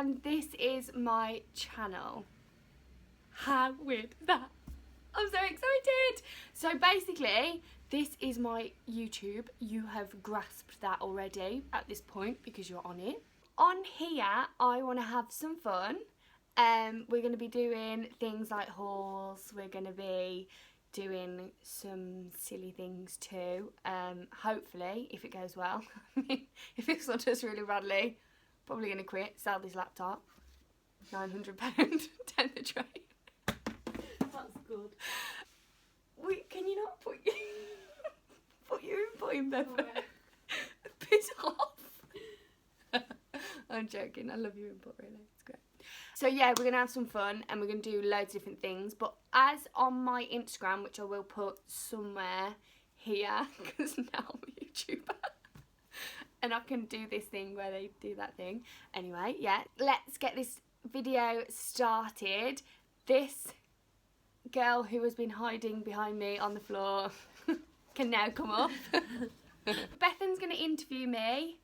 and this is my channel. How weird is that? I'm so excited. So basically, this is my YouTube. You have grasped that already at this point because you're on it. On here, I want to have some fun. We're going to be doing things like hauls. We're going to be doing some silly things too. Hopefully, if it goes well. If this one does really badly, probably going to quit, sell this laptop. £900 down the drain. That's good. Wait, can you not put your input in there? Piss off. I'm joking. I love your input, really. It's great. So yeah, we're going to have some fun and we're going to do loads of different things. But as on my Instagram, which I will put somewhere here, because now I'm a YouTuber. And I can do this thing where they do that thing. Anyway, yeah, let's get this video started. This girl who has been hiding behind me on the floor can now come up. Bethan's going to interview me.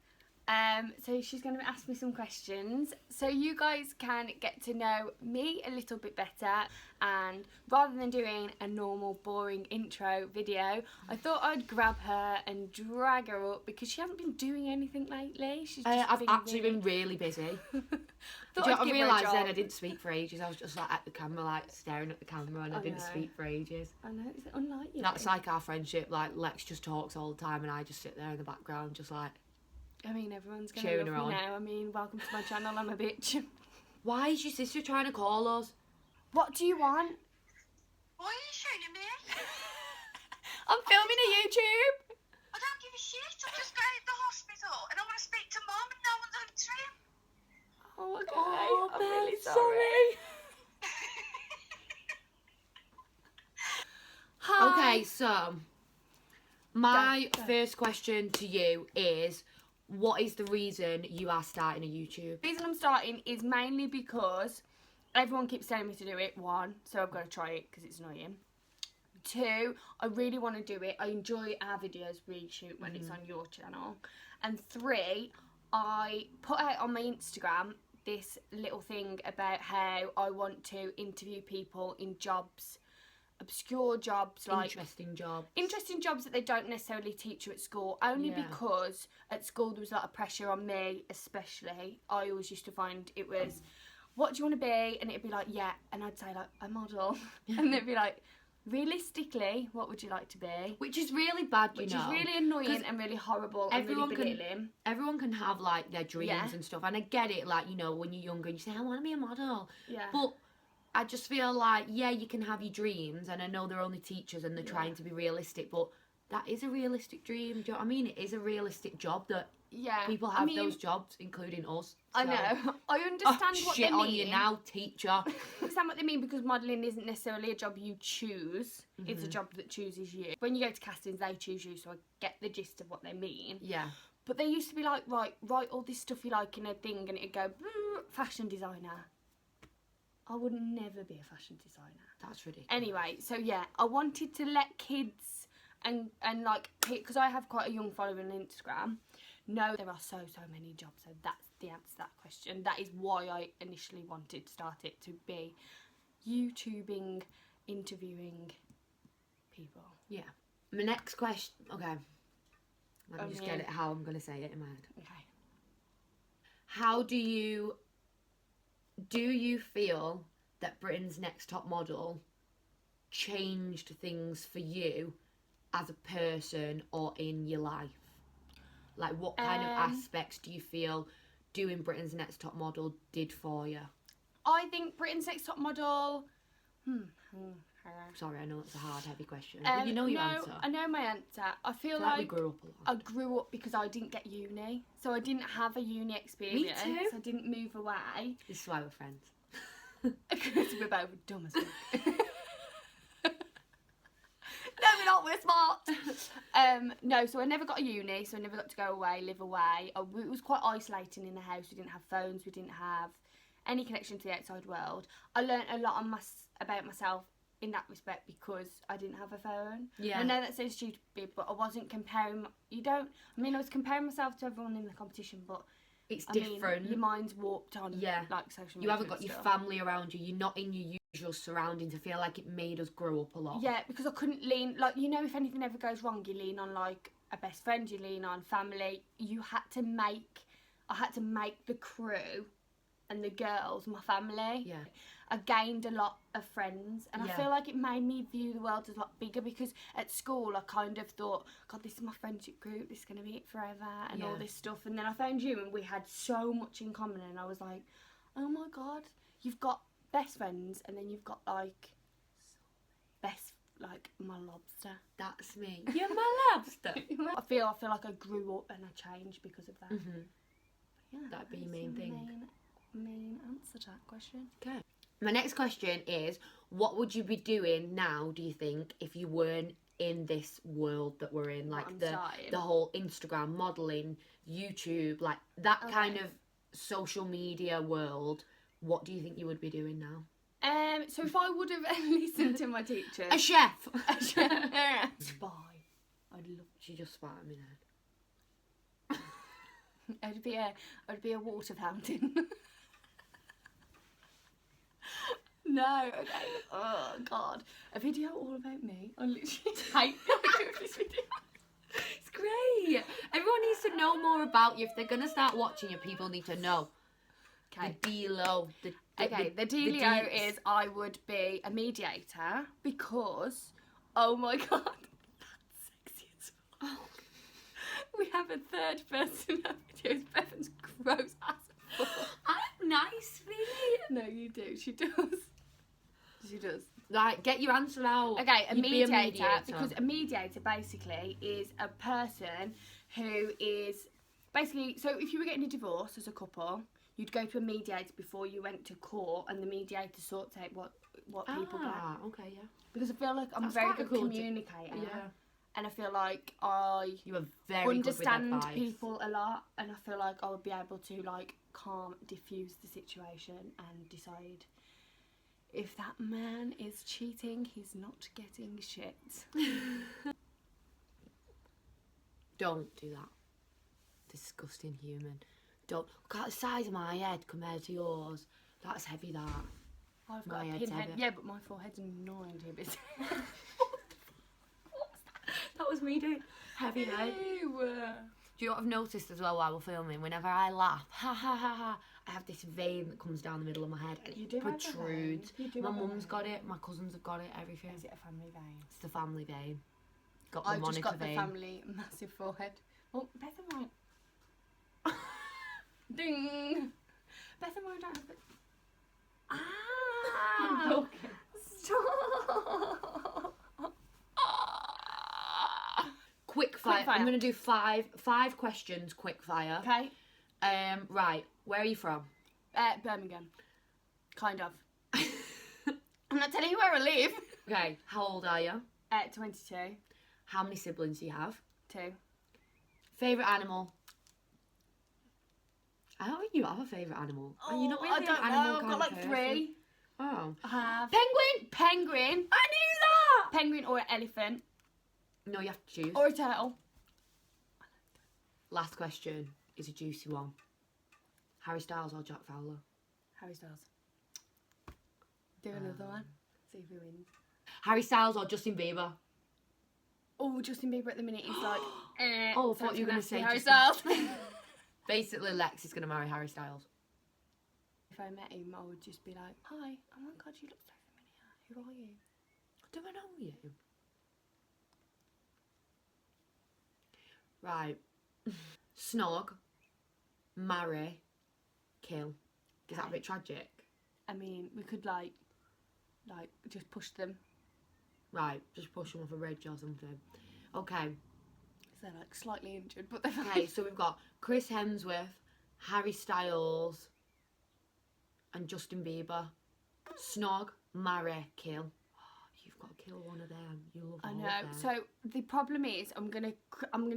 So she's going to ask me some questions so you guys can get to know me a little bit better, and rather than doing a normal boring intro video, I thought I'd grab her and drag her up because she hasn't been doing anything lately. She's just I've actually been really busy. I realised then I didn't speak for ages. I was just like at the camera, like staring at the camera, and I didn't speak for ages. I know, it's unlike you. That's like our friendship. Like Lex just talks all the time and I just sit there in the background just like, I mean, everyone's going to love me now. I mean, welcome to my channel, I'm a bitch. Why is your sister trying to call us? What do you want? What are you shooting me? I'm filming a YouTube. I don't give a shit. I'm just going to the hospital and I want to speak to Mum and no one's answering. Oh, okay. Oh, I'm really Beth, sorry. Hi. Okay, so my first question to you is, what is the reason you are starting a YouTube? The reason I'm starting is mainly because everyone keeps telling me to do it, one, so I've got to try it because it's annoying. Two, I really want to do it. I enjoy our videos we shoot when it's on your channel. And three, I put out on my Instagram this little thing about how I want to interview people in jobs, obscure jobs, like interesting jobs that they don't necessarily teach you at school, only because at school there was a lot of pressure on me, especially. I always used to find it was, what do you want to be? And it'd be like, yeah, and I'd say like a model. And they'd be like, realistically, what would you like to be? Which is really bad, which is really annoying and really horrible and really belittling. Everyone can have like their dreams and stuff, and I get it, like, you know, when you're younger and you say, I want to be a model. Yeah. But I just feel like, yeah, you can have your dreams, and I know they're only teachers and they're trying to be realistic, but that is a realistic dream. Do you know what I mean? It is a realistic job that people have those jobs, including us. So. I know. I understand what they mean. Shit on you now, teacher. I understand what they mean, because modelling isn't necessarily a job you choose. It's a job that chooses you. When you go to castings, they choose you, so I get the gist of what they mean. Yeah. But they used to be like, right, write all this stuff you like in a thing, and it'd go, fashion designer. I would never be a fashion designer. That's ridiculous. Anyway, so yeah, I wanted to let kids and like, because I have quite a young following on Instagram, know there are so many jobs. So that's the answer to that question. That is why I initially wanted to start it, to be YouTubing, interviewing people. Yeah. My next question, okay. Let me just get it how I'm going to say it in my head. Okay. How do you feel that Britain's Next Top Model changed things for you as a person or in your life? Like, what kind of aspects do you feel doing Britain's Next Top Model did for you? I think Britain's Next Top Model... Sorry, I know it's a hard, heavy question. But you know your answer. I know my answer. I feel like we grew up a lot. I grew up because I didn't get uni. So I didn't have a uni experience. Me too. I didn't move away. This is why we're friends. Because we're both dumb as fuck. No, we're not. We're smart. No, so I never got a uni. So I never got to go away, live away. It was quite isolating in the house. We didn't have phones. We didn't have any connection to the outside world. I learnt a lot about myself in that respect because I didn't have a phone. Yeah. I know that sounds stupid, but I wasn't comparing. I was comparing myself to everyone in the competition, but It's I different. mean, your mind's warped on like social media. You haven't got and your stuff. family around you. You're not in your usual surroundings. I feel like it made us grow up a lot. Yeah, because I couldn't lean, like, you know, if anything ever goes wrong, you lean on, like, a best friend, you lean on family. I had to make the crew and the girls my family. Yeah. I gained a lot of friends, and I feel like it made me view the world as a lot bigger, because at school I kind of thought, God, this is my friendship group, this is going to be it forever, and all this stuff. And then I found you, and we had so much in common, and I was like, oh my God, you've got best friends, and then you've got, like, like, my lobster. That's me. You're my lobster. I feel like I grew up and I changed because of that. Mm-hmm. Yeah, That'd be your main thing. Main answer to that question. Okay. My next question is, what would you be doing now, do you think, if you weren't in this world that we're in? Like the whole Instagram, modelling, YouTube, like that kind of social media world. What do you think you would be doing now? So if I would have listened to my teachers... A chef! Spy. I'd love... She just spat at me then. I'd be a water fountain. No, okay. Oh, God. A video all about me. I literally hate this video. It's great. Everyone needs to know more about you. If they're going to start watching you, people need to know. Okay. The dealio. The dealio is I would be a mediator because, oh my God, that's sexy as well. Oh. We have a third person in our videos. Bethan's gross ass. I'm nice, really. No, you do. She does. She does. Like, get your answer out. Okay, a You'd be mediator, because a mediator basically is a person who is basically, so if you were getting a divorce as a couple, you'd go to a mediator before you went to court, and the mediator sorts out what people get. Okay, yeah. Because I feel like I'm That's a very quite a good cool communicator. Yeah. And I feel like I You are very understand good with advice. people a lot, and I feel like I would be able to, like, diffuse the situation and decide if that man is cheating, he's not getting shit. Don't do that. Disgusting human. Don't look at the size of my head compared to yours. That's heavy, that. I've My got a head's pinhead. heavy. Yeah, but my forehead's 90 bits. That was me doing heavy head. Ew. Do you know what I've noticed as well while we're filming? Whenever I laugh, ha ha ha ha, I have this vein that comes down the middle of my head and You it do have a protrudes. vein. You do My have a mum's vein. got it, my cousins have got it, everything. Is it a family vein? It's the family vein. Got the I've just Monica got vein. the family massive forehead. Oh, Beth and I. Ding. Beth and I don't have it. Ah! Okay. Stop. Quick fire. fire. I'm gonna do five questions. Quick fire. Okay. Right. Where are you from? Birmingham. Kind of. I'm not telling you where I live. Okay. How old are you? 22. How many siblings do you have? 2. Favorite animal? I don't think you have a favorite animal. Are you not really I don't an animal know. I've kind got of like person? 3. Oh. I have. Penguin. Penguin. I knew that. Penguin or an elephant. No, you have to choose. Or a turtle. Last question is a juicy one. Harry Styles or Jack Fowler? Harry Styles. Do another one. See if he wins. Harry Styles or Justin Bieber? Oh, Justin Bieber at the minute is like. Oh, I so thought it's you were going gonna to say Harry Justin. Styles. Basically, Lex is going to marry Harry Styles. If I met him, I would just be like, "Hi, oh my God, you look so familiar. Who are you?" Do I know you? Right. Snog, marry, kill. Is that a bit tragic? I mean, we could like just push them. Right, just push them off a bridge or something. Okay. So they're like slightly injured, but they're fine. Okay, so we've got Chris Hemsworth, Harry Styles, and Justin Bieber. Snog, marry, kill. Oh, you've got to kill one of them. You love I all of know. them. So the problem is, I'm gonna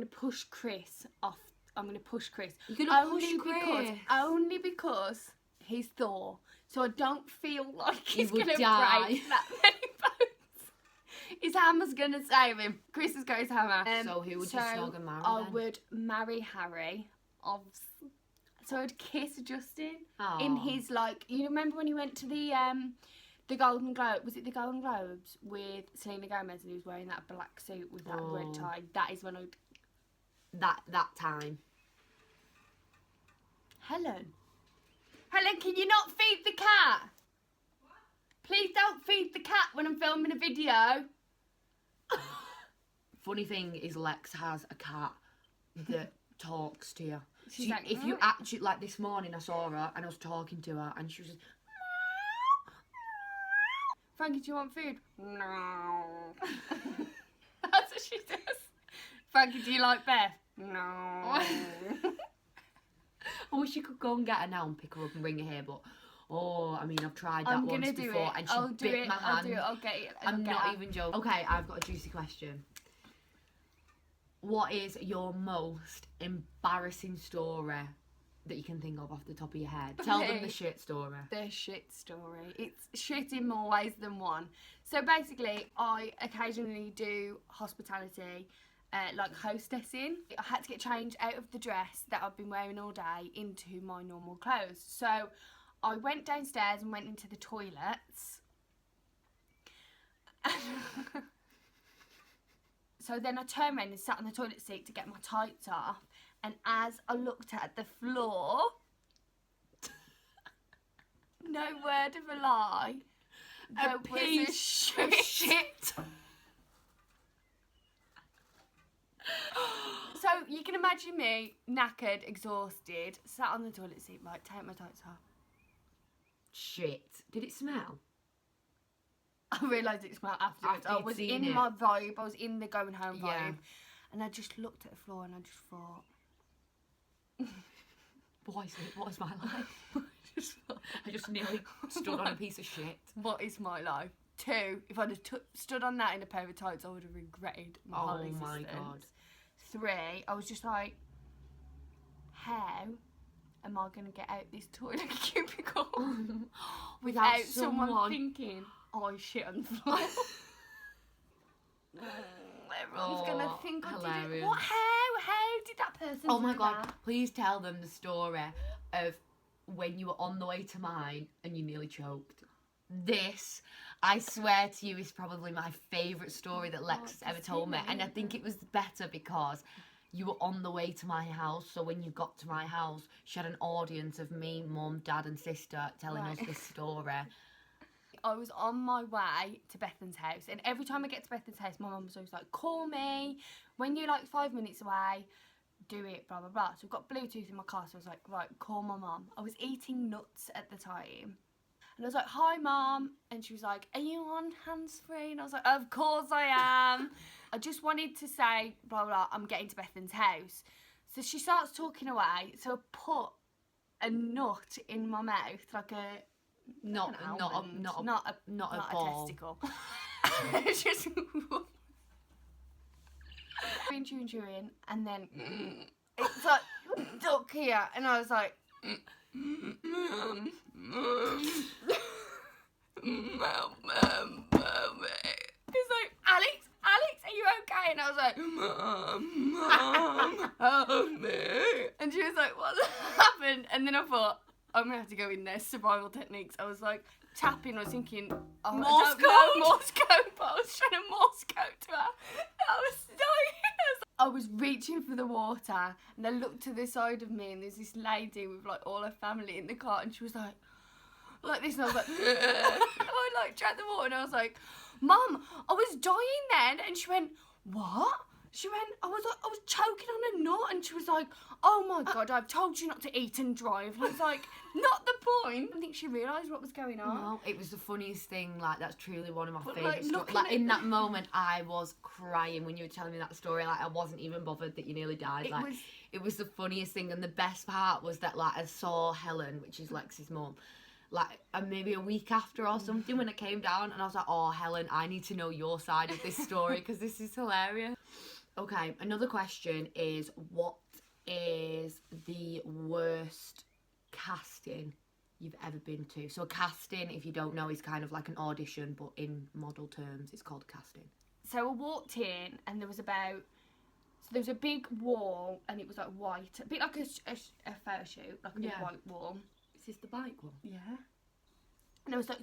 push Chris off. I'm gonna push Chris. You're gonna push because, Chris? only because he's Thor. So I don't feel like he's would gonna die. break that many bones. His hammer's gonna save him. Chris has got his hammer. So who would you snog and marry I then? would marry Harry. So I'd kiss Justin Aw. in his, like, you remember when he went to the Golden Globe, was it the Golden Globes with Selena Gomez, and he was wearing that black suit with that red tie? That is when I'd... That time. Helen, can you not feed the cat? What? Please don't feed the cat when I'm filming a video. Funny thing is, Lex has a cat that talks to you. She's like, if you actually, like this morning, I saw her and I was talking to her and she was just... Frankie, do you want food? No. That's what she says. Frankie, do you like Beth? No. I wish you could go and get her now and pick her up and bring her here, but I mean, I've tried that once before and she bit my hand. I'll get it. I'm not even joking. Okay, I've got a juicy question. What is your most embarrassing story that you can think of off the top of your head? Tell them the shit story. The shit story. It's shit in more ways than one. So basically, I occasionally do hospitality, like hostessing. I had to get changed out of the dress that I've been wearing all day into my normal clothes. So I went downstairs and went into the toilets. So then I turned around and sat on the toilet seat to get my tights off. And as I looked at the floor, no word of a lie, there was a shit. So you can imagine me, knackered, exhausted, sat on the toilet seat, right, take my tights off. Shit. Did it smell? I realised it smelled afterwards. I was in my vibe, I was in the going home vibe. Yeah. And I just looked at the floor and I just thought... What is my life? I just nearly stood on a piece of shit. What is my life? 2, if I'd have stood on that in a pair of tights, I would have regretted my whole existence. Oh my God. 3, I was just like, how am I going to get out this toilet cubicle without someone thinking, oh, I shit on the floor? Everyone's going to think I did it. What? How did that person Oh my do God, that? please tell them the story of when you were on the way to mine and you nearly choked. This, I swear to you, is probably my favourite story that Lex has ever told me. And I think it was better because you were on the way to my house. So when you got to my house, she had an audience of me, mum, dad and sister telling us this story. I was on my way to Bethan's house, and every time I get to Bethan's house, my mum was always like, call me when you're like 5 minutes away, do it, blah blah blah. So I've got Bluetooth in my car, so I was like, right, call my mum. I was eating nuts at the time, and I was like, hi mum, and she was like, are you on hands-free? And I was like, of course I am. I just wanted to say blah blah, I'm getting to Bethan's house. So she starts talking away, so I put a nut in my mouth, like a Not a ball. Testicle. It's just chewing, and then it's like stuck here, and I was like, he's like, Alex, are you okay? And I was like, Mum, help me. And she was like, what happened? And then I thought, I'm going to have to go in there, survival techniques. I was like tapping, I was thinking, oh, Morse code, but I was trying to Morse code to her. I was dying. I was reaching for the water, and I looked to the side of me, and there's this lady with like all her family in the car, and she was like this, and I was like, I like drank the water, and I was like, Mum, I was dying then. And she went, what? She went, I was choking on a nut, and she was like, oh my God, I've told you not to eat and drive. And I was like, not the point. I think she realised what was going on. No, it was the funniest thing. Like, that's truly one of my favourite stories. Like, in that moment, I was crying when you were telling me that story. Like, I wasn't even bothered that you nearly died. It was the funniest thing. And the best part was that, like, I saw Helen, which is Lex's mum, like, maybe a week after or something when it came down. And I was like, oh, Helen, I need to know your side of this story because this is hilarious. Okay, another question is, what is the worst casting you've ever been to? So casting, if you don't know, is kind of like an audition, but in model terms, it's called casting. So I walked in, and there was about So there was a big wall, and it was like white, a bit like a photo shoot, like a big white wall. Is this the bike one? Yeah. And I was like I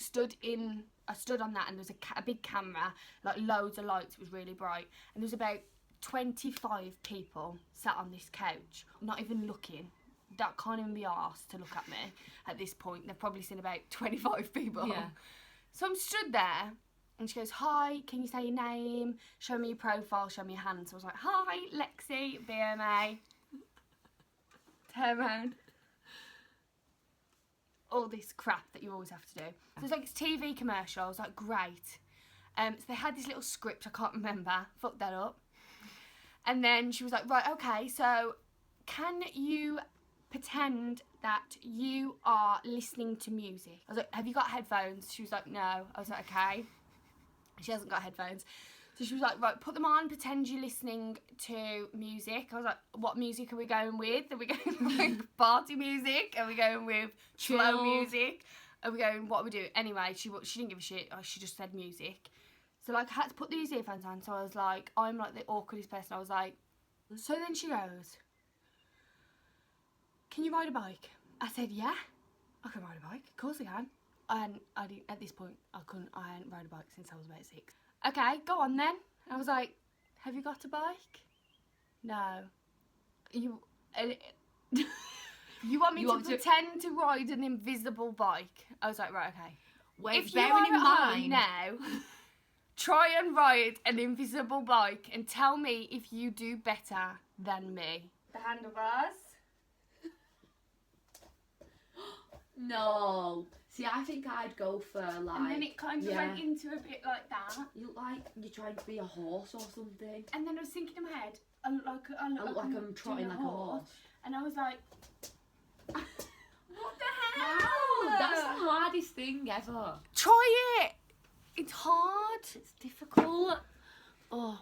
stood on that, and there was a big camera, like loads of lights. It was really bright, and there was about 25 people sat on this couch, not even looking. That can't even be arsed to look at me at this point. They've probably seen about 25 people. Yeah. So I'm stood there, and she goes, "Hi, can you say your name? Show me your profile, show me your hand." So I was like, "Hi, Lexi, BMA." Turn around. All this crap that you always have to do. So it's like it's TV commercial. I was like, great. So they had this little script, I can't remember. Fucked that up. And then she was like, right, okay, so can you pretend that you are listening to music? I was like, have you got headphones? She was like, no. I was like, okay. She hasn't got headphones. So she was like, right, put them on, pretend you're listening to music. I was like, what music are we going with? Are we going with party music? Are we going with slow music? Are we going, what are we doing? Anyway, she didn't give a shit. She just said music. So, like, I had to put these earphones on. So I was like, I'm like the awkwardest person. I was like, so then she goes, can you ride a bike? I said, yeah, I can ride a bike. Of course I can. And I didn't, at this point, I hadn't rode a bike since I was about 6. Okay, go on then. And I was like, have you got a bike? No. You want me to pretend to ride an invisible bike? I was like, right, okay. Wait, if you are at home now, try and ride an invisible bike and tell me if you do better than me. The handlebars. No. See, I think I'd go for like... And then it kind of went into a bit like that. You look like you're trying to be a horse or something. And then I was thinking in my head, I look like I'm trotting like a horse. And I was like, what the hell? Wow, that's the hardest thing ever. Try it. It's hard. It's difficult. Oh.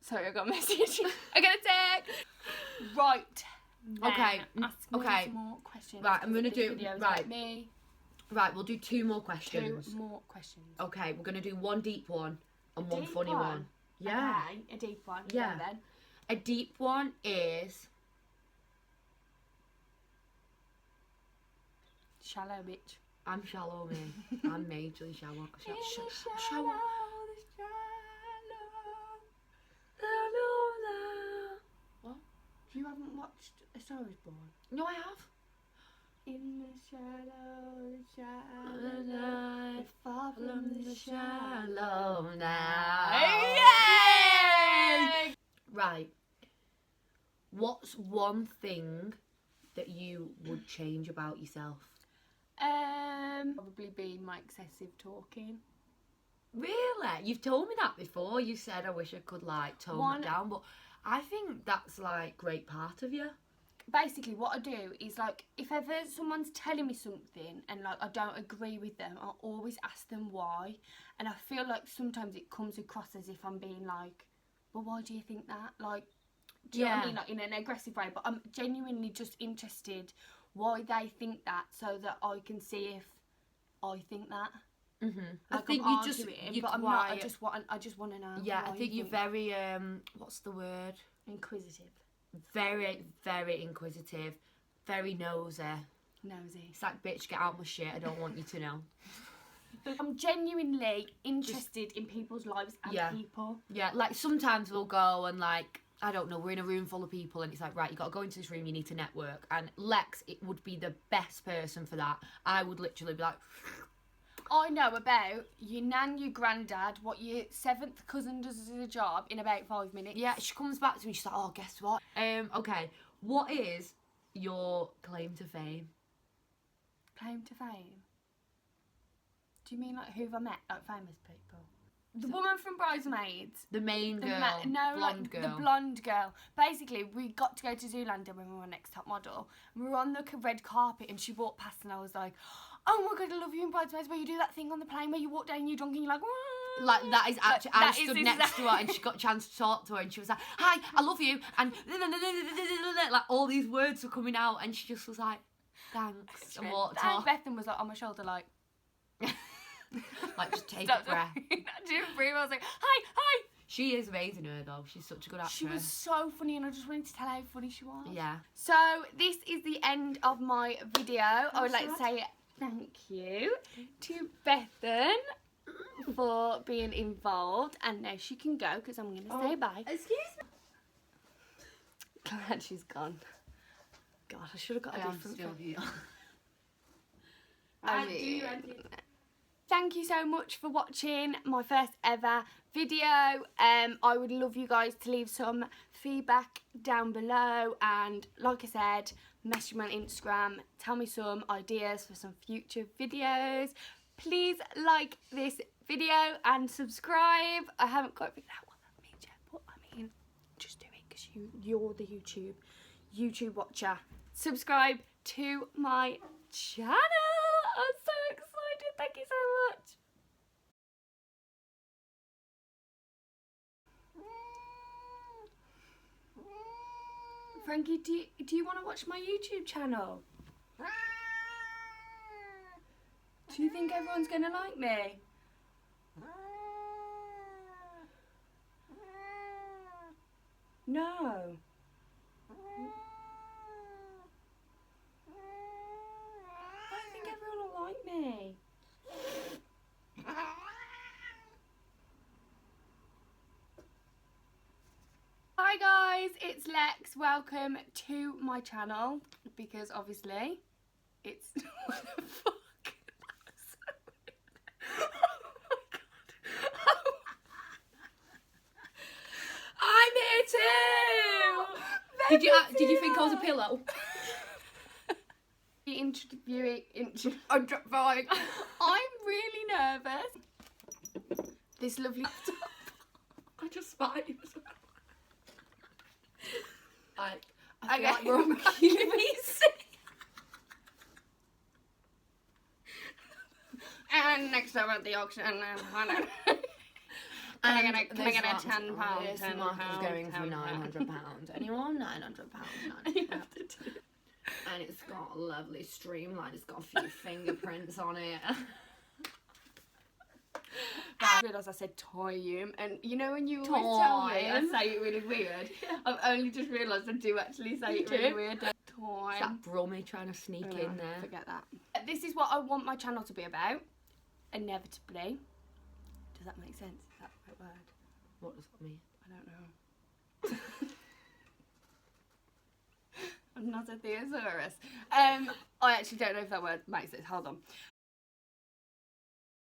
Sorry, I got a message. I got a text. Right. Then Okay. ask me Okay. some more questions. Right, I'm gonna This do video's right. about me. Right, we'll do 2 more questions. 2 more questions. Okay, we're gonna do one deep one and one deep funny one? one. Yeah. Okay, a deep one. Yeah. Go then. A deep one is Shallow bitch. I'm shallow, me. I'm majorly shallow. Shallow. What? You haven't watched A Star Is Born? No, I have. In the shadow, far from the shadow. now. Yay! Right. What's one thing that you would change about yourself? Probably be my excessive talking. Really? You've told me that before. You said I wish I could like tone it down, but I think that's like great part of you. Basically, what I do is like, if ever someone's telling me something and like I don't agree with them, I'll always ask them why. And I feel like sometimes it comes across as if I'm being like, well, why do you think that? Like, do you know what I mean? Like in an aggressive way, but I'm genuinely just interested why they think that, so that I can see if I think that. Mm-hmm. Like I think I'm you just, arguing, you're but I'm quite, not. I just want to know. yeah, why I think you you're very, what's the word? inquisitive, Very, very inquisitive, very nosy. nosy. It's like, bitch, get out my shit. I don't want you to know. I'm genuinely interested in people's lives and people. Yeah, like sometimes we'll go and like, I don't know, we're in a room full of people and it's like, right, you got to go into this room, you need to network. And Lex, it would be the best person for that. I would literally be like... I know about your nan, your granddad, what your 7th cousin does as a job in about 5 minutes. Yeah, she comes back to me, she's like, oh, guess what? Okay, what is your claim to fame? Claim to fame? Do you mean like who've I met, like famous people? The woman from Bridesmaids. The main girl, blonde girl. The blonde girl. Basically, we got to go to Zoolander when we were on Next Top Model. We were on the red carpet and she walked past and I was like, oh my God, I love you in Bridesmaids, where you do that thing on the plane where you walk down and you're drunk and you're like, wah. Like, that is actually, I That stood is next to her and she got a chance to talk to her and she was like, hi, I love you, and like all these words were coming out and she just was like, thanks, and walked off. Bethan was like on my shoulder like, Like, just take Stop a breath. I didn't breathe. I was like, hi, hi. She is amazing, her though. She's such a good actress. She was so funny, and I just wanted to tell her how funny she was. Yeah. So this is the end of my video. I would like to say thank you to Bethan for being involved, and now she can go because I'm going to say bye. Excuse me. Glad she's gone. God, I should have got a different still here. I mean, thank you so much for watching my first ever video. I would love you guys to leave some feedback down below, and like I said, message me on Instagram, tell me some ideas for some future videos. Please like this video and subscribe. I haven't quite figured out what that means yet, but I mean, just do it because you're the YouTube watcher. Subscribe to my channel. I'm so excited. Thank you so much. Frankie, do you want to watch my YouTube channel? Do you think everyone's going to like me? No. I think everyone will like me. Hi guys, it's Lex. Welcome to my channel, because obviously it's what the fuck? That was so weird. Oh my god. I'm here too. Did you think I was a pillow? I'm really nervous. This lovely I just spat you. I feel Okay. like we're on QVC. And next time at the auction, can I get a £10? This marker's going for £900. Anyone? £900. And it's got a lovely streamline. It's got a few fingerprints on it. I realised I said toyum, and you know when you always tell me I Toyum. say it really weird, I've only just realised I do actually say it really weird. Toy. It's that Brummy trying to sneak in there. Forget that. This is what I want my channel to be about. Inevitably. Does that make sense? Is that the right word? What does that mean? I don't know. I'm not a thesaurus. I actually don't know if that word makes sense. Hold on.